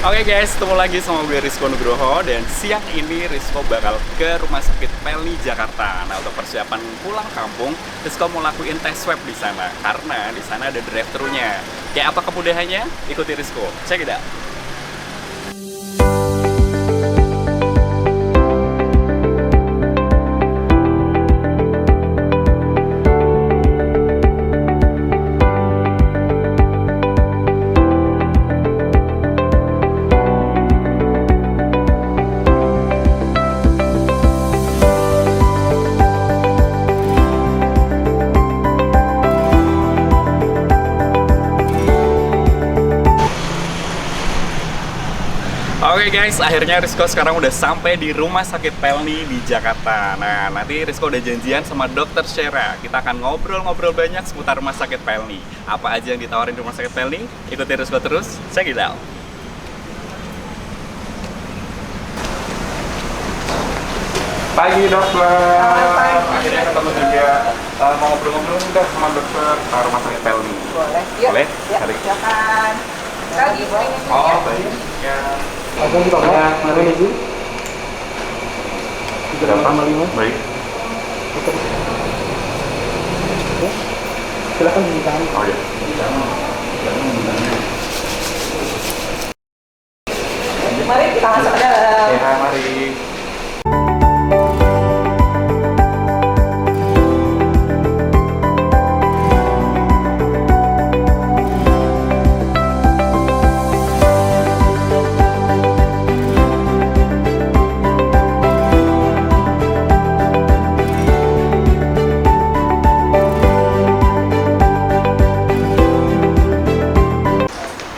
Oke guys, ketemu lagi sama gue Rizko Nugroho. Dan siang ini Rizko bakal ke Rumah Sakit Pelni Jakarta. Nah, untuk persiapan pulang kampung, Rizko mau lakuin tes swab di sana karena di sana ada drive-thru-nya. Kayak apa kemudahannya? Ikuti Rizko. Check it out. Oke guys, akhirnya Rizko sekarang udah sampai di Rumah Sakit Pelni di Jakarta. Nah, nanti Rizko udah janjian sama Dokter Shera. Kita akan ngobrol-ngobrol banyak seputar Rumah Sakit Pelni. Apa aja yang ditawarin di Rumah Sakit Pelni? Ikuti Rizko terus, check it out. Pagi dokter. Pagi. Akhirnya ketemu juga. Mau ngobrol-ngobrol juga sama dokter Rumah Sakit Pelni. Boleh. Yuk. Boleh? Ya, Mari. silakan. Lagi pengen Oh, baik. Ya. Ada di bawah, mari ibu. Berapa? 3,5. Baik. Silakan ditahan. Oh ya. Mari kita masuk ke dalam. Ya, mari.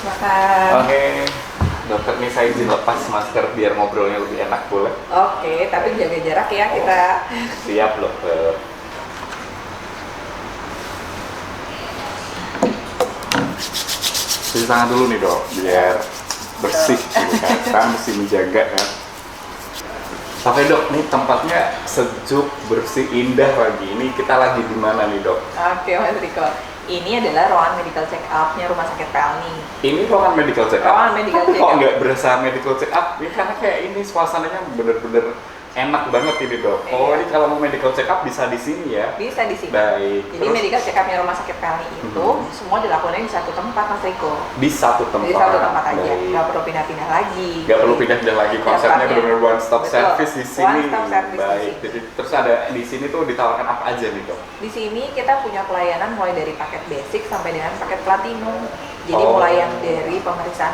Makan. Oke, dokter nih saya izin lepas masker biar ngobrolnya lebih enak, boleh? Oke, tapi jaga jarak ya kita. Siap dokter. Cuci tangan dulu nih dok, biar bersih gitu kan. Kita mesti menjaga kan. Oke dok, nih tempatnya sejuk, bersih, indah lagi. Ini kita lagi di mana nih dok? Oke, Mas Riko. Ini adalah ruangan medical check up-nya Rumah Sakit Pelni. Ini ruangan medical check up. Ruangan medical Tapi check kok up. nggak berasa medical check up? Ini karena kayak ini suasananya bener-bener enak banget ini dok. Oh Iya. ini kalau mau medical check up bisa di sini ya? Bisa di sini. Baik. Jadi medical check up-nya Rumah Sakit Pelni itu semua dilakukan di satu tempat, Mas Riko. Di satu tempat. Di satu tempat aja, Baik. nggak perlu pindah-pindah lagi. Nggak perlu pindah-pindah lagi, konsepnya Dapatnya. benar-benar one stop Betul. service di sini. One stop service di Baik. sini. Jadi terus ada di sini tuh ditawarkan apa aja nih dok? Di sini kita punya pelayanan mulai dari paket basic sampai dengan paket platinum. Jadi Oh. mulai yang dari pemeriksaan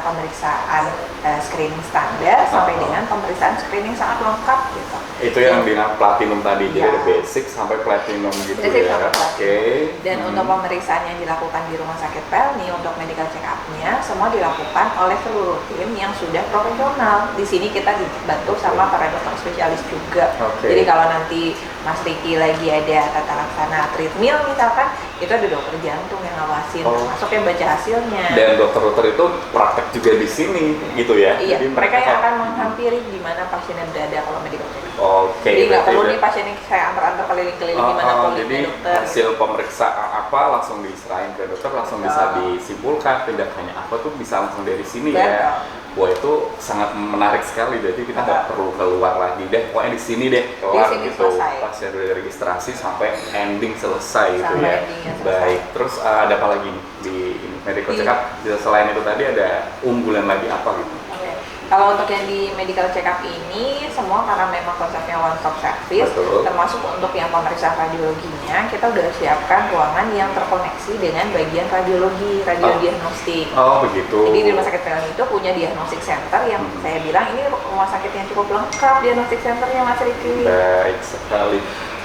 screening standar sampai dengan pemeriksaan screening sangat lengkap gitu. Itu yang di platinum tadi, jadi Iya. ada basic sampai platinum gitu Basic ya. sampai Oke. platinum. Dan untuk pemeriksaan yang dilakukan di Rumah Sakit Pelni untuk medical check up-nya semua dilakukan oleh seluruh tim yang sudah profesional. Di sini kita dibantu sama para dokter spesialis juga. Oke. Jadi kalau nanti Mas Riki lagi ada tata laksana treadmill misalkan, itu ada dokter jantung yang ngawasin, Oh. termasuk yang baca hasilnya. Dan dokter-dokter itu praktek juga di sini gitu ya. Iya, Jadi mereka yang akan menghampiri di mana pasiennya berada kalau medical check up. Oke. Jadi nggak berarti perlu udah- nih pasien yang saya antar-antar keliling-keliling di mana jadi polanya dokter. hasil pemeriksaan apa langsung diserahin ke dokter, langsung bisa disimpulkan tindakannya apa tuh bisa langsung dari sini ya. Betul. Wah itu sangat menarik sekali, jadi kita nggak perlu keluar lagi deh, pokoknya di sini deh kelar sini gitu. selesai. Pas dari registrasi sampai ending selesai gitu Sampai ya. endingnya selesai. Baik, terus ada apa lagi nih di medical Di- check up? Selain itu tadi ada unggulan lagi apa gitu? Oke. Kalau untuk yang di medical check up ini semua karena memang konsepnya one stop service, Betul. termasuk untuk yang pemeriksaan radiologinya, kita udah siapkan ruangan yang terkoneksi dengan bagian radiologi, diagnostik. Oh begitu. Jadi di Rumah Sakit Pelni itu punya diagnostic center yang saya bilang ini rumah sakit yang cukup lengkap diagnostic centernya Mas Riki. Baik sekali.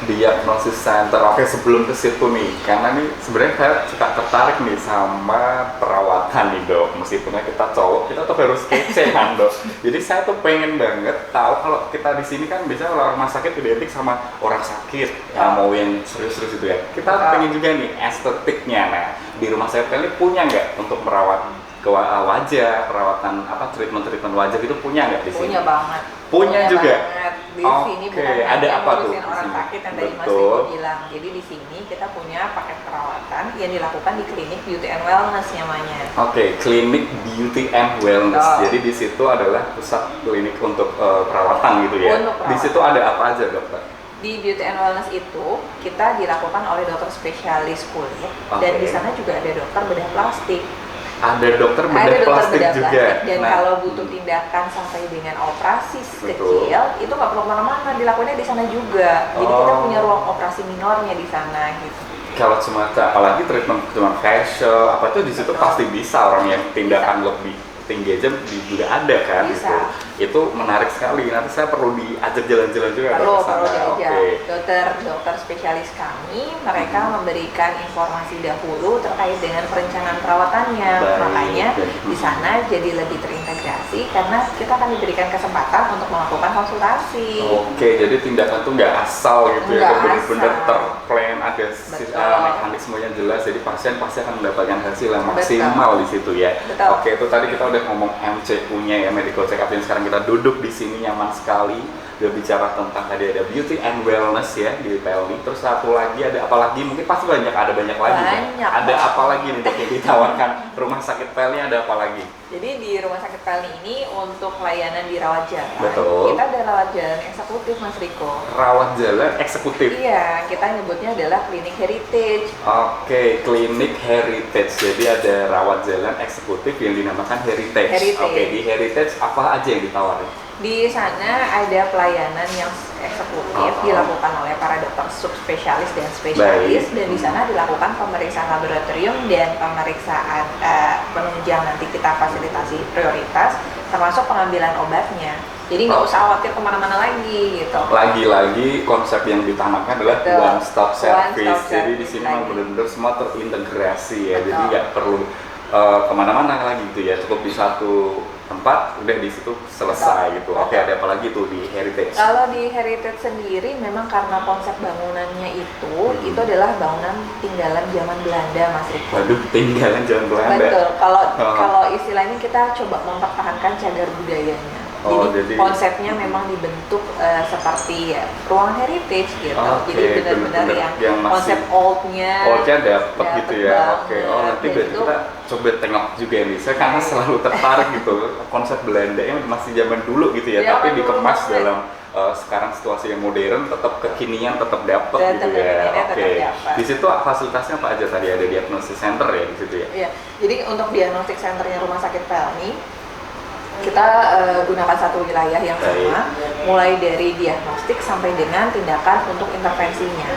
Diagnosis center. Oke, sebelum ke situ nih, karena nih sebenarnya saya suka tertarik nih sama perawatan nih dok. Meskipun kita cowok, kita tuh harus kece kan dok. Jadi saya tuh pengen banget tahu kalau kita di sini kan biasanya kalau rumah sakit identik sama orang sakit, yang mau yang serius-serius itu ya. Kita pengen juga nih estetiknya. Nah, di rumah sakit ini punya nggak untuk merawat wajah, perawatan apa treatment wajah itu punya nggak di sini? Punya banget. Punya juga. Banget. Di sini Oke, bukan ada hanya apa tuh ngurusin di orang sini? sakit yang tadi Mas Betul. Riko bilang. Jadi di sini kita punya paket perawatan yang dilakukan di klinik beauty and wellness namanya. Oke, klinik beauty and wellness. Oh. Jadi di situ adalah pusat klinik untuk perawatan gitu ya. Untuk perawatan. Di situ ada apa aja, Dokter? Di beauty and wellness itu kita dilakukan oleh dokter spesialis kulit dan Oke. di sana juga ada dokter bedah plastik. Ada dokter Ada bedah dokter plastik bedah juga. plastik dan Nah, kalau butuh tindakan sampai dengan operasi Betul. kecil itu nggak perlu kemana-mana, dilakukannya di sana juga. Jadi kita Oh. punya ruang operasi minornya di sana gitu. kalau cuma apalagi treatment cuma facial apa tuh di situ Betul. pasti bisa orang yang tindakan lebih tinggi aja juga ada kan Bisa. gitu. Itu menarik sekali. Nanti saya perlu diajak jalan-jalan juga Dok, Perlu ke sana. diajak dokter spesialis kami, mereka memberikan informasi dahulu terkait dengan perencanaan perawatannya. Baik. Makanya Baik. di sana jadi lebih terintegrasi karena kita akan diberikan kesempatan untuk melakukan konsultasi. Oke, jadi tindakan tuh nggak asal gitu Nggak ya, benar-benar asal. terplan, ada Betul. mekanismenya jelas, jadi pasien pasti akan mendapatkan hasil yang Betul. maksimal di situ ya. Betul. Oke, itu tadi kita udah ngomong MCU-nya ya, medical check up, yang sekarang kita duduk di sini nyaman sekali. Udah bicara tentang tadi ada beauty and wellness ya di Pelni. Terus satu lagi ada apa lagi? Mungkin pasti ada banyak lagi kan? Banyak Ada banget. apa lagi nih Dok, yang ditawarkan rumah sakit Pelni, ada apa lagi? Jadi di rumah sakit Pelni ini untuk layanan di rawat jalan, Betul. kita ada rawat jalan eksekutif Mas Riko. Rawat jalan eksekutif. Iya, kita nyebutnya adalah klinik heritage. Oke, klinik heritage. Jadi ada rawat jalan eksekutif yang dinamakan heritage. Heritage. Oke, di heritage apa aja yang ditawarin? Di sana ada pelayanan yang eksekutif Oh. dilakukan oleh para dokter subspesialis dan spesialis, Baik. dan di sana dilakukan pemeriksaan laboratorium dan pemeriksaan penunjang nanti kita fasilitasi prioritas, termasuk pengambilan obatnya. Jadi nggak Oh. usah khawatir kemana-mana lagi gitu. Lagi-lagi konsep yang ditanamkan adalah Betul. one stop service. One stop Jadi di service sini lagi. memang benar-benar semua terintegrasi ya. Jadi Betul. nggak perlu kemana-mana lagi gitu ya. Cukup di satu tempat, udah di situ selesai Betul. gitu. Oke, ada apa lagi tuh di heritage? Kalau di heritage sendiri memang karena konsep bangunannya itu adalah bangunan tinggalan zaman Belanda, Mas Riko. Waduh, tinggalan jalan Belanda. Betul. Kalau Oh. kalau istilahnya kita coba mempertahankan cagar budayanya. Oh, jadi jadi- konsepnya memang dibentuk seperti ya, ruang heritage gitu. Oke, Jadi benar-benar bener-bener yang, yang masih- konsep oldnya. Oldnya dapet gitu ya. banget. Oke, oh nanti Dan berarti itu- kita coba tengok juga nih. Saya karena selalu tertarik gitu konsep Belanda yang masih zaman dulu gitu ya, Zaman tapi dulu dikemas banget. dalam sekarang situasi yang modern, tetap kekinian tetap dapet Tetap gitu ya. kekiniannya tetap Oke. dapet. Di situ fasilitasnya apa aja tadi? Ada diagnosis center ya di situ ya. Iya. Jadi untuk diagnostik centernya Rumah Sakit Pelni kita gunakan satu wilayah yang sama, mulai dari diagnostik sampai dengan tindakan untuk intervensinya.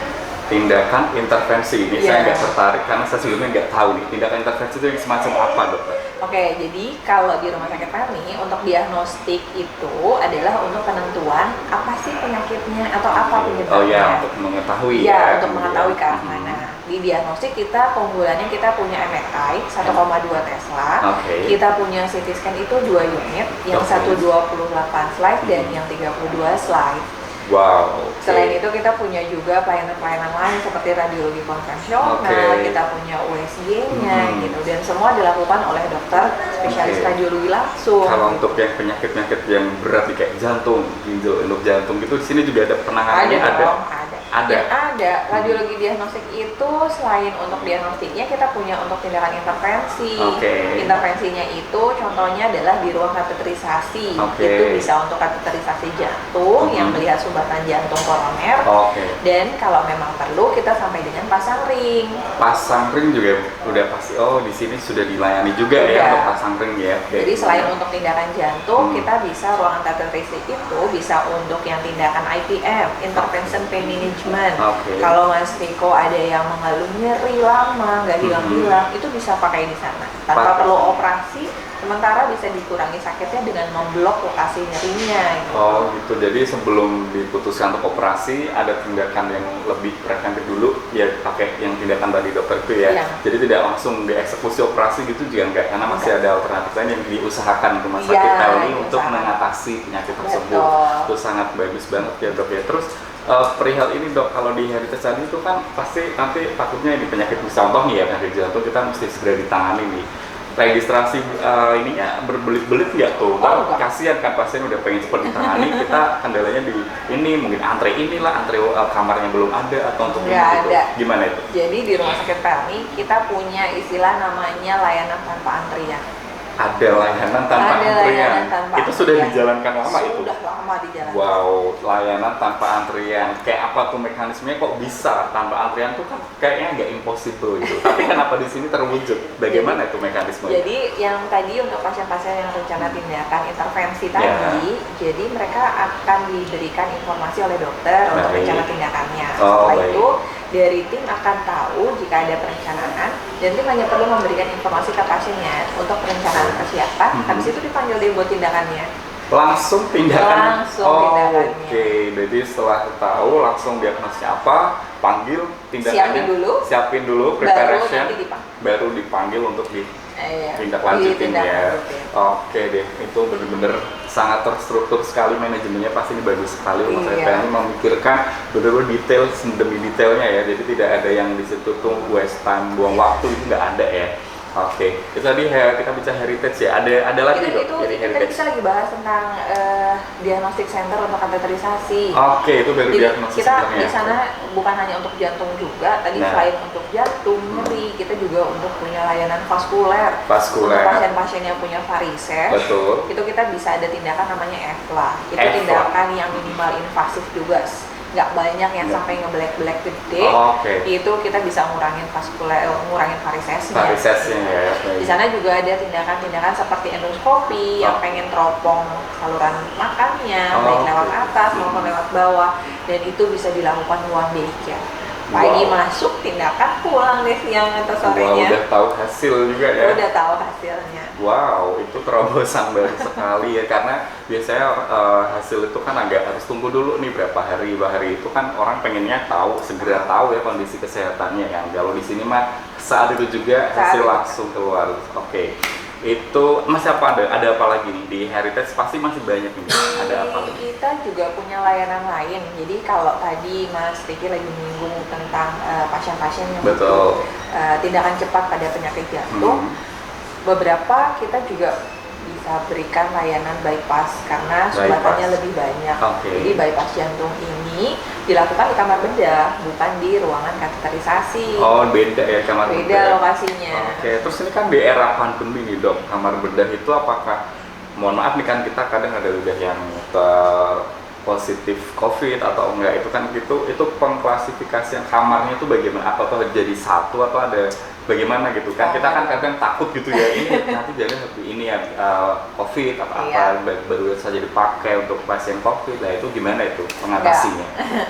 Tindakan intervensi ini Iya. saya nggak tertarik karena saya sebelumnya nggak tahu nih tindakan intervensi itu yang semacam apa, Dokter? Oke, jadi kalau di Rumah Sakit Pelni untuk diagnostik itu adalah untuk penentuan apa sih penyakitnya atau apa penyebabnya. Oh ya, untuk mengetahui Iya, ya. untuk mengetahui ke arah Hmm. mana. Di diagnostik kita keunggulannya kita punya MRI 1,2 Tesla. Oke. Kita punya CT scan itu 2 unit, yang Oke. satu 28 slide dan yang 32 slide. Wow. oke. Selain itu kita punya juga pelayanan-pelayanan lain seperti radiologi konvensional, Oke. kita punya USG-nya Hmm. gitu, dan semua dilakukan oleh dokter spesialis Oke. radiologi langsung. Kalau untuk yang penyakit-penyakit yang berat nih, kayak jantung, ginjal, endok jantung gitu, di sini juga ada penanganannya Ada ada. dong, ada. Ada. Ya, ada. Radiologi diagnostik itu selain untuk diagnostiknya kita punya untuk tindakan intervensi. Oke. Intervensinya itu contohnya adalah di ruang kateterisasi. Oke. Itu bisa untuk kateterisasi jantung yang melihat sumbatan jantung koroner. Oke. Dan kalau memang perlu kita sampai dengan pasang ring. Pasang ring juga udah pasti. Oh, di sini sudah dilayani juga Sudah. ya untuk pasang ring ya. Oke. Jadi selain untuk tindakan jantung, Hmm. kita bisa ruangan kateterisasi itu bisa untuk yang tindakan IPM, intervention pain management. Oke. Kalau Mas Riko ada yang mengeluh nyeri lama, nggak hilang-hilang, itu bisa pakai di sana. Tanpa Pakai. perlu operasi, sementara bisa dikurangi sakitnya dengan memblok lokasi nyerinya. Gitu. Oh gitu, jadi sebelum diputuskan untuk operasi ada tindakan yang lebih preventif dulu, ya pakai yang tindakan tadi dokter itu ya. Iya. Jadi tidak langsung dieksekusi operasi gitu juga enggak, karena masih ada alternatif lain yang diusahakan rumah sakit Iya, Pelni untuk diusahakan. mengatasi penyakit tersebut. Betul. Itu sangat bagus banget ya dok ya. Terus perihal ini dok, kalau di heritage tadi itu kan pasti nanti takutnya ini penyakit, contoh nih ya penyakit jantung kita mesti segera ditangani nih. registrasi ininya berbelit-belit nggak tuh? Kan enggak. kasihan kan pasien udah pengen cepet ditangani, kita kendalanya di ini mungkin antre inilah, antre kamarnya belum ada atau untuk ini Nggak gitu. ada. Gimana itu? Jadi di Rumah Sakit Pelni kita punya istilah namanya layanan tanpa antrian. Ada layanan tanpa Ada antrian. layanan tanpa Itu sudah antrian. dijalankan lama itu. Sudah lama dijalankan. Wow, layanan tanpa antrian. Kayak apa tuh mekanismenya kok bisa tanpa antrian tuh kan kayaknya nggak impossible gitu. Tapi kenapa di sini terwujud? Bagaimana itu mekanismenya? Jadi yang tadi untuk pasien-pasien yang rencana tindakan intervensi Ya. tadi, jadi mereka akan diberikan informasi oleh dokter untuk Baik. rencana tindakannya. Oh, Setelah baik. itu dari tim akan tahu jika ada perencanaan dan tim hanya perlu memberikan informasi ke pasiennya untuk perencanaan persiapan. Habis itu dipanggil deh buat tindakannya. Langsung tindakan. Langsung Oh, tindakannya. Oke, jadi setelah tahu langsung diagnosnya apa, panggil tindakannya. Siapin dulu preparation. Baru nanti dipanggil. Baru dipanggil untuk di Iya, tindak lanjutin ya. ditindaklanjutin. Oke deh, itu bener-bener sangat terstruktur sekali manajemennya, pasti ini bagus sekali. Rumah Sakit Iya. Pelni memikirkan bener-bener detail demi detailnya ya, jadi tidak ada yang di situ tuh waste time, buang waktu, itu nggak ada ya. Oke, itu tadi kita bicara heritage ya. Ada lagi dok dari Kita heritage. bisa lagi bahas tentang diagnostic center untuk kateterisasi. Oke, itu baru Jadi diagnosis kita centernya. di sana bukan hanya untuk jantung juga, tadi Nah. selain untuk jantung, nyeri, kita juga untuk punya layanan vaskuler. Vaskuler. Untuk pasien-pasien yang punya varises, Betul. itu kita bisa ada tindakan namanya EFLA. Itu EFLA. tindakan yang minimal invasif juga, nggak banyak yang Nggak. sampai ngebelek-belek gede. Oh, oke. Itu kita bisa ngurangin ngurangin varisesnya. Varisesnya ya. Di sana juga ada tindakan-tindakan seperti endoskopi yang pengen teropong saluran makannya, Oh, baik oke. lewat atas maupun lewat bawah, dan itu bisa dilakukan one day care. Pagi Wow. masuk tindakan, pulang deh siang atau Wah, sorenya. udah tahu hasil juga ya. Udah tahu hasilnya. Wow, itu terobosan baru sekali ya, karena biasanya hasil itu kan agak harus tunggu dulu nih berapa hari, itu kan orang pengennya tahu, segera tahu ya kondisi kesehatannya ya. Kalau di sini mah saat itu juga Saat hasil itu. langsung keluar. Oke, itu masih apa ada apa lagi nih di Heritage pasti masih banyak nih. Ada apa lagi? Kita juga punya layanan lain. Jadi kalau tadi Mas Riki lagi menyinggung tentang pasien-pasien yang Betul. butuh tindakan cepat pada penyakit jantung, beberapa kita juga bisa berikan layanan bypass karena sumbatannya Bypass. lebih banyak. Oke. Jadi bypass jantung ini dilakukan di kamar bedah, bukan di ruangan kateterisasi. Oh, beda ya kamar Beda bedah. lokasinya. Oke, terus ini kan di era pandemi nih dok, kamar bedah itu apakah, mohon maaf nih kan kita kadang ada udah yang positif COVID atau enggak, itu kan itu pengklasifikasian kamarnya itu bagaimana, apakah jadi satu atau ada bagaimana gitu kan, kita kan kadang takut gitu ya, ini nanti jadi ini ya COVID atau apa baru saja dipakai untuk pasien COVID, nah itu gimana itu mengatasinya?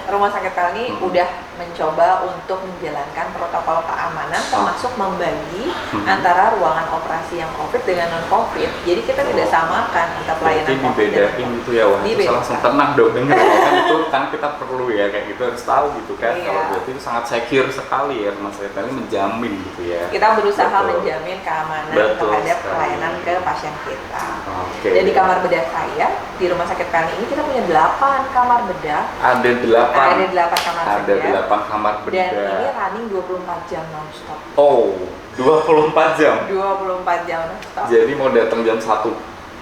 Rumah Sakit Pelni udah mencoba untuk menjalankan protokol keamanan termasuk membagi antara ruangan operasi yang COVID dengan non-COVID. Jadi kita tidak samakan antara pelayanan Jadi COVID dan dibedain gitu ya, wah itu langsung tenang dong denger kan itu kan kita perlu ya kayak gitu, harus tahu gitu kan. Iya. Kalau berarti itu sangat secure sekali ya Rumah Sakit Pelni menjamin gitu ya. kita berusaha Betul. menjamin keamanan Betul terhadap sekali. pelayanan ke pasien kita. Oke. Dan di kamar bedah saya di Rumah Sakit Pelni ini kita punya 8 kamar bedah. Ada 8. Ada 8 kamar Ada bedah. 8 kamar Dan ini bedah. running 24 jam non-stop. Oh, 24 jam. 24 jam non-stop. Jadi mau datang jam 1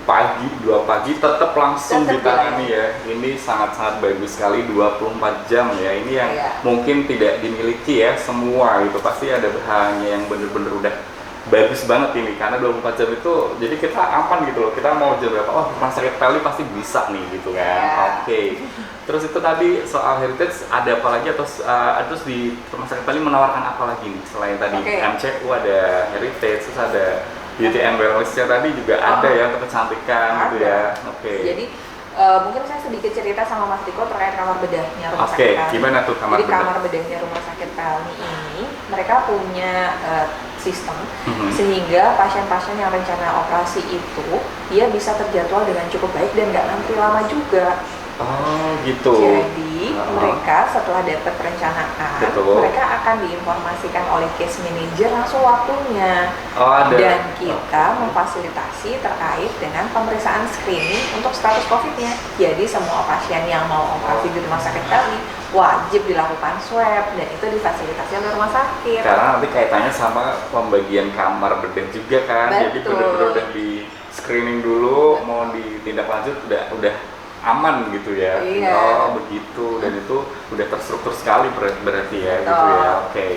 pagi, 2 pagi tetap langsung Tetap ditangani ya. Ini sangat-sangat bagus sekali 24 jam ya. Ini yang Iya. mungkin tidak dimiliki ya semua itu, pasti ada bahannya yang bener-bener udah bagus banget ini karena 24 jam itu jadi kita aman gitu loh. Kita mau jam berapa? Oh, Rumah Sakit Pelni pasti bisa nih gitu kan. Iya. Oke. Terus itu tadi soal heritage ada apa lagi atau terus di Rumah Sakit Pelni menawarkan apa lagi nih selain tadi Oke. MCU ada heritage, terus ada beauty and wellness-nya tadi juga ada ya untuk kecantikan gitu ya. Oke. Jadi mungkin saya sedikit cerita sama Mas Diko terkait kamar bedahnya Rumah Oke, Sakit Pelni. gimana tuh kamar Jadi bedah? kamar bedahnya Rumah Sakit Pelni ini mereka punya sistem Mhm. sehingga pasien-pasien yang rencana operasi itu dia bisa terjadwal dengan cukup baik dan nggak ngantri lama juga. Oh gitu. Jadi Ah. mereka setelah dapat perencanaan, Betul. mereka akan diinformasikan oleh case manager langsung waktunya. Oh ada. Dan kita memfasilitasi terkait dengan pemeriksaan screening untuk status COVID-nya. Jadi semua pasien yang mau operasi di rumah sakit kami wajib dilakukan swab dan itu difasilitasi oleh rumah sakit. Karena nanti kaitannya sama pembagian kamar bedah juga kan. Jadi Betul. benar-benar udah di screening dulu, mau ditindaklanjut udah aman gitu ya. Iya. Oh begitu, dan itu udah terstruktur sekali berarti ya gitu Betul. ya. Oke.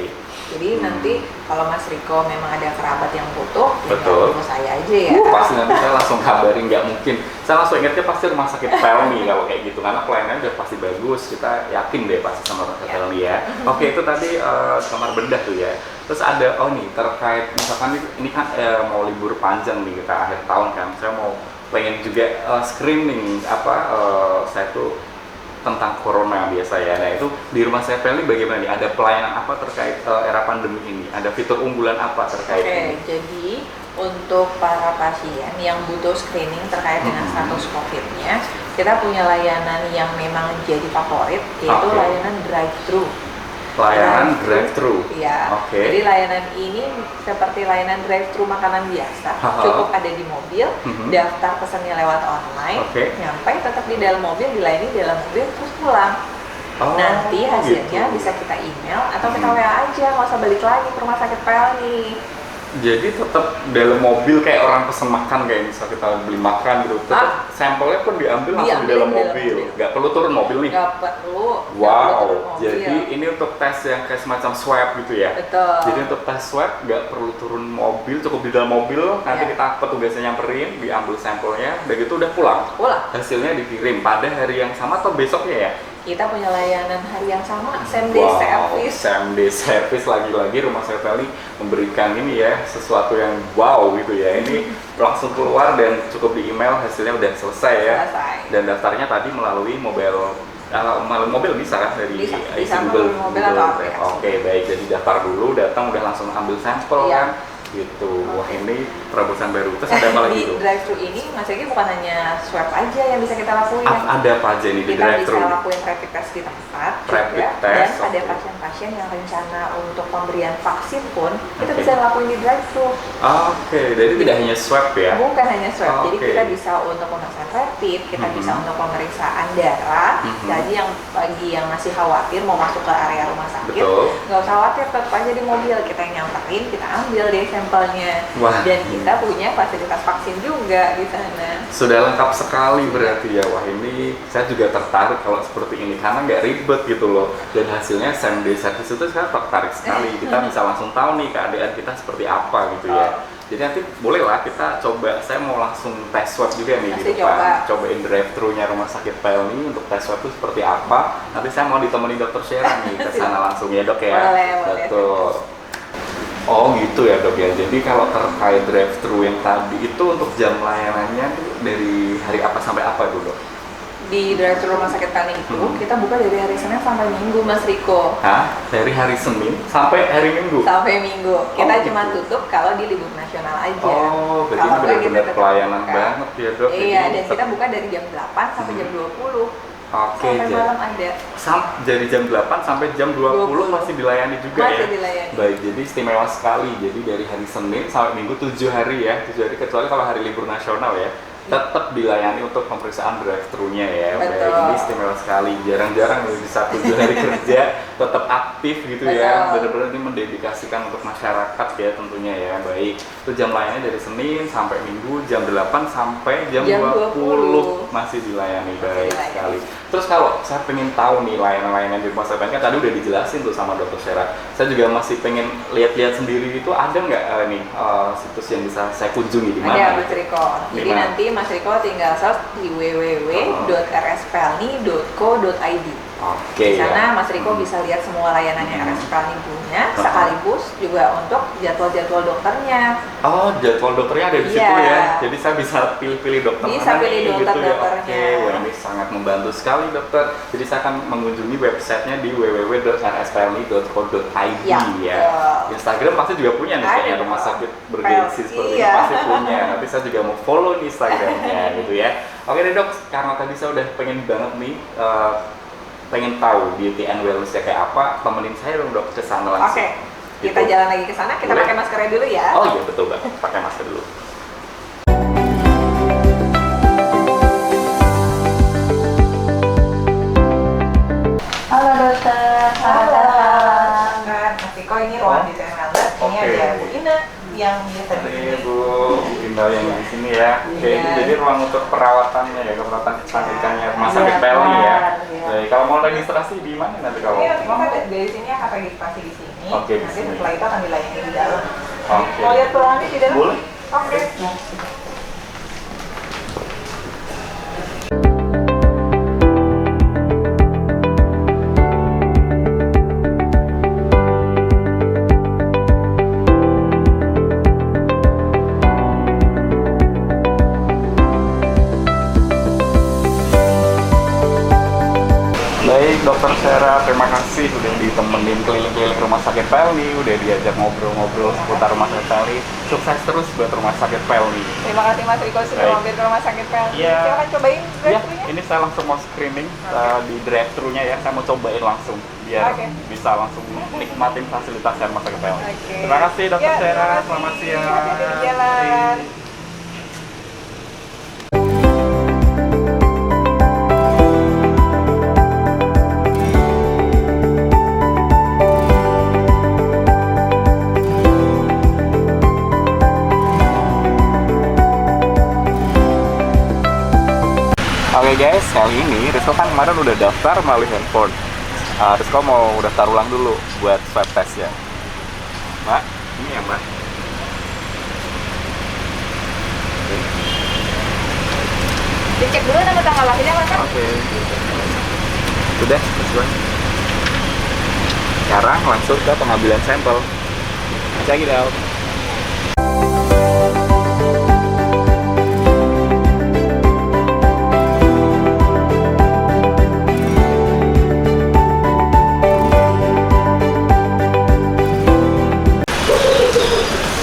Jadi nanti kalau Mas Riko memang ada kerabat yang butuh, Betul. ya hubungi saya aja ya. Pasti nanti saya langsung kabarin, nggak mungkin. Saya langsung ingatnya pasti rumah sakit Pelni kalau kayak gitu, karena pelayanannya udah pasti bagus. Kita yakin deh pasti sama rumah sakit Ya. Pelni ya. Oke, itu tadi kamar bedah tuh ya. Terus ada nih terkait misalkan ini kan mau libur panjang nih kita akhir tahun kan. Saya mau pengen juga screening saya tuh tentang corona biasa ya. Nah itu di rumah saya Pelni bagaimana nih? Ada pelayanan apa terkait era pandemi ini? Ada fitur unggulan apa terkait ini? Jadi untuk para pasien yang butuh screening terkait dengan status COVID-nya, kita punya layanan yang memang jadi favorit, yaitu Oke. layanan drive-thru. Pelayanan drive-thru. Iya. Oke. Jadi layanan ini seperti layanan drive-thru makanan biasa. Haha. Cukup ada di mobil, Mhm. daftar pesannya lewat online, Oke. nyampe tetap di dalam mobil, dilayani di dalam mobil, terus pulang. Oh, Nanti hasilnya gitu. bisa kita email atau kita WA aja, nggak usah balik lagi ke rumah sakit Pelni. Jadi tetap dalam mobil kayak orang pesen makan, kayak misal kita beli makan gitu, tetap sampelnya pun diambil langsung di Diambil dalam di dalam mobil, mobil. nggak perlu turun mobil nih. Nggak perlu turun Wow, mobil. jadi ini untuk tes yang kayak semacam swab gitu ya. Betul. Jadi untuk tes swab nggak perlu turun mobil, cukup di dalam mobil. Nanti Iya. kita petugasnya nyamperin, diambil sampelnya, dan gitu udah pulang. Pulang. Hasilnya dikirim pada hari yang sama atau besoknya ya? Kita punya layanan hari yang sama, same day Wow, service. same day service lagi-lagi rumah sakit Pelni memberikan ini ya, sesuatu yang wow gitu ya. Ini langsung keluar dan cukup di email, hasilnya udah selesai ya. Selesai. Dan daftarnya tadi melalui mobil bisa kan dari Bisa melalui mobil atau aplikasi. Oke, baik. Jadi daftar dulu, datang udah langsung ambil sampel Iya. kan. Gitu. Wah, ini terobosan baru. Terus ada apa lagi Di tuh? drive-thru ini, Mas Egi bukan hanya swab aja yang bisa kita lakuin. Ada apa aja nih di Kita drive-thru? bisa lakuin rapid test di tempat Rapid juga, test, dan ada oke. pasien-pasien yang rencana untuk pemberian vaksin pun kita Oke. bisa lakuin di drive-thru. Oke, jadi tidak hanya swab ya. Bukan hanya swab, jadi Oke. kita bisa untuk pemeriksaan rapid, kita Mhm. bisa untuk pemeriksaan darah. Mhm. Jadi yang bagi yang masih khawatir mau masuk ke area rumah sakit, Betul. nggak usah khawatir, tetap aja di mobil kita yang nyamperin, kita ambil deh sampelnya. Wah. Dan kita punya fasilitas vaksin juga di sana. Sudah lengkap sekali berarti ya. Wah, ini saya juga tertarik kalau seperti ini karena nggak ribet gitu loh, dan hasilnya same day service itu saya tertarik sekali. Kita bisa langsung tahu nih keadaan kita seperti apa gitu ya. Jadi nanti bolehlah kita coba, saya mau langsung tes swab juga nih di Pasti depan. Cobain drive-thru-nya rumah sakit Pelni untuk tes swab itu seperti apa. Nanti saya mau ditemani dokter Syera nih ke sana langsung ya dok ya. Boleh, boleh. Betul. Oh gitu ya dok ya. Jadi kalau terkait drive-thru yang tadi itu untuk jam layanannya tuh dari hari apa sampai apa dulu dok? Di drive-thru rumah sakit Pelni itu kita buka dari hari Senin sampai Minggu, Mas Riko. Hah? Dari hari Senin sampai hari Minggu? Sampai Minggu. Kita Oh, cuma gitu. tutup kalau di libur nasional aja. Oh, berarti Kalau ini enggak, kita benar-benar tetap pelayanan buka. banget ya dok. Iya, Jadi dan kita buka dari jam 8 sampai jam 20. Oke, Sampai jadi malam ada. dari jam 8 sampai jam 20 20. masih dilayani juga Masih ya? dilayani. Baik, jadi istimewa sekali. Jadi dari hari Senin sampai Minggu 7 hari ya. 7 hari kecuali kalau hari libur nasional ya. Tetap dilayani untuk pemeriksaan drive-thru-nya ya. Baik, Betul. ini istimewa sekali. Jarang-jarang nih bisa 7 hari kerja tetap aktif gitu ya. Betul. Benar-benar ini mendedikasikan untuk masyarakat ya tentunya ya. Baik, itu jam layannya dari Senin sampai Minggu jam 8 sampai jam Jam 20 masih dilayani. Baik dilayani. sekali. Terus kalau saya pengen tahu nih layanan-layanan di rumah sakit kan tadi udah dijelasin tuh sama dokter Syera. Saya juga masih pengen lihat-lihat sendiri itu ada nggak situs yang bisa saya kunjungi di mana? Ada Mas Riko. Jadi Dimana? nanti Mas Riko tinggal search di www.rspelni.co.id. Oke. Di sana ya. Mas Riko bisa lihat semua layanannya RS Pelni punya, sekaligus juga untuk jadwal-jadwal dokternya. Oh, jadwal dokternya ada di situ ya. Jadi saya bisa pilih-pilih dokter Bisa mana pilih nih, dokter-dokternya. gitu ya. Oke, wah ini sangat membantu sekali dokter. Jadi saya akan mengunjungi websitenya di www.rspelni.co.id Ya, ya. Instagram pasti juga punya nih kayaknya Ada. rumah sakit bergengsi seperti ini Iya. pasti punya. Nanti saya juga mau follow nih Instagramnya gitu ya. Oke deh dok, karena tadi saya udah pengen banget nih pengen tahu beauty and wellness-nya kayak apa, temenin saya dong dok ke sana langsung. Oke, kita Gitu. jalan lagi ke sana. Kita Boleh? pakai maskernya dulu ya. Oh iya betul banget, pakai masker dulu. Halo dokter, selamat datang. Mas Riko, ini ruangan beauty and wellness. Ini Oke. ada Bu Ina yang biasa di Ini sini. Bu Indah yang di sini ya. Oke, Iya. ini jadi ruang untuk perawatannya ya, perawatan kecantikannya rumah sakit Iya, Pelni ya. iya. Baik, kalau mau registrasi di mana nanti kalau? Ini nanti kita dari sini akan registrasi di sini. Oke, di Nanti sini. setelah itu akan dilayani di dalam. Oke. Mau lihat ruangannya di dalam? Boleh. Oke. Baik, Dokter Sera, terima kasih udah ditemenin keliling-keliling rumah sakit Pelni, udah diajak ngobrol-ngobrol seputar rumah sakit Pelni. Sukses terus buat rumah sakit Pelni. Terima kasih Mas Riko sudah Baik. mampir ke rumah sakit Pelni. Iya. Silakan cobain Ya, drive-thru-nya. ini saya langsung mau screening di drive-thru-nya ya. Saya mau cobain langsung biar Oke. bisa langsung nikmatin fasilitas rumah sakit Pelni. Oke. Terima kasih Dokter Ya, Sera, terima kasih. selamat siang. Hati-hati di jalan. Oke guys, kali ini Rizko kan kemarin udah daftar melalui handphone. Rizko mau daftar ulang dulu buat swab test ya. Mbak, ini ya Mbak. Dicek dulu nama tanggal lahirnya Mas. Oke. Sudah, sesuai. Sekarang langsung ke pengambilan sampel. Check it out.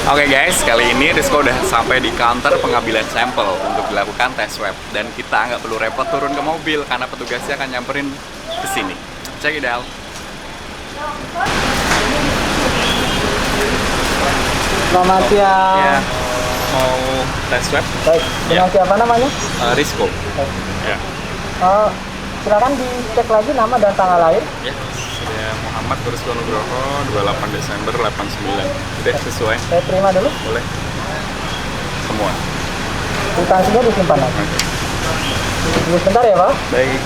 Oke guys, kali ini Rizko udah sampai di counter pengambilan sampel untuk dilakukan tes swab. Dan kita nggak perlu repot turun ke mobil karena petugasnya akan nyamperin ke sini. Check it out. Selamat siang. Ya, mau tes swab? Baik, dengan Ya. siapa namanya? Rizko. Baik. Ya. Silakan dicek lagi nama dan tanggal lahir. Ya, saya Muhammad Rizko Nugroho, 28 Desember 89. Udah sesuai? Saya terima dulu. Boleh? Semua. Kwitansinya disimpan lagi. Oke. Tunggu sebentar ya, Pak. Baik.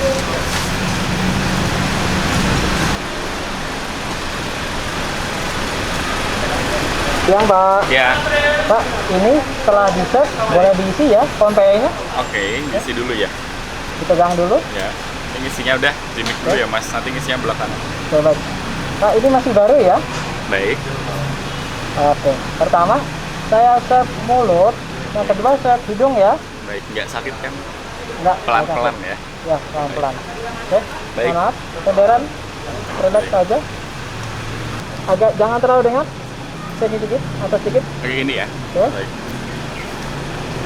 Siang, Pak. Ya. Pak, ini setelah dicek boleh diisi ya form PE-nya. Oke, isi dulu ya. Dipegang dulu. Ya. Ini ngisinya udah di mic dulu ya Mas, nanti ngisinya belakangan. Oke, baik. Pak, ini masih baru ya. Baik. Oke. Pertama, saya swab mulut. Yang kedua, swab hidung ya. Baik, nggak sakit kan? Enggak. Pelan-pelan ya. Ya, pelan-pelan. Oke. Baik. Mohon maaf, kendaraan relax saja. Agak jangan terlalu dengar. Sedikit, atas sedikit. Kayak gini ya. Oke. Baik.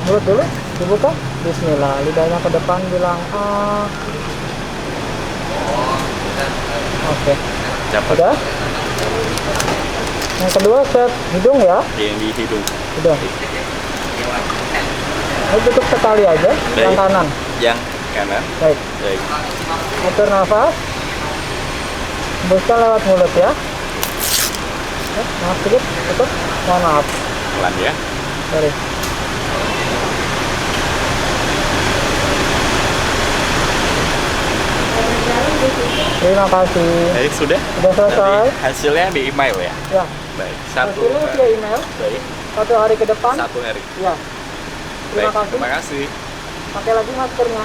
Mulut dulu, dibuka. Bismillah. Lidahnya ke depan bilang A. Oke. Cepat. Sudah. Yang kedua swab hidung ya. Yang di hidung. Sudah. Ini tutup sekali aja. Yang Baik. kanan. Yang kanan. Baik. Baik. Atur nafas. Hembuskan lewat mulut ya. Oke, maaf sedikit, tutup. Mohon maaf. Pelan ya. Sorry. Terima kasih. Baik, sudah. Sudah selesai. Nanti hasilnya di email ya. Ya. Baik. Satu. Hasilnya via email. Baik. 1 hari ke depan. Satu hari. Ya. Terima Baik. kasih. Terima kasih. Pakai lagi maskernya.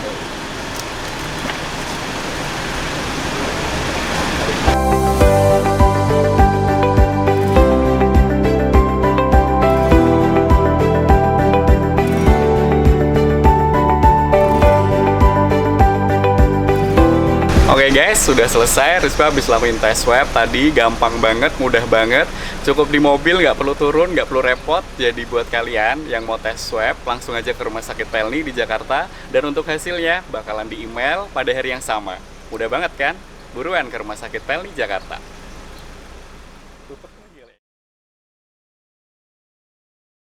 Oke guys, sudah selesai. Rizka habis lakuin tes swab tadi, gampang banget, mudah banget. Cukup di mobil, nggak perlu turun, nggak perlu repot. Jadi buat kalian yang mau tes swab, langsung aja ke Rumah Sakit Pelni di Jakarta. Dan untuk hasilnya bakalan di email pada hari yang sama. Mudah banget kan? Buruan ke Rumah Sakit Pelni Jakarta.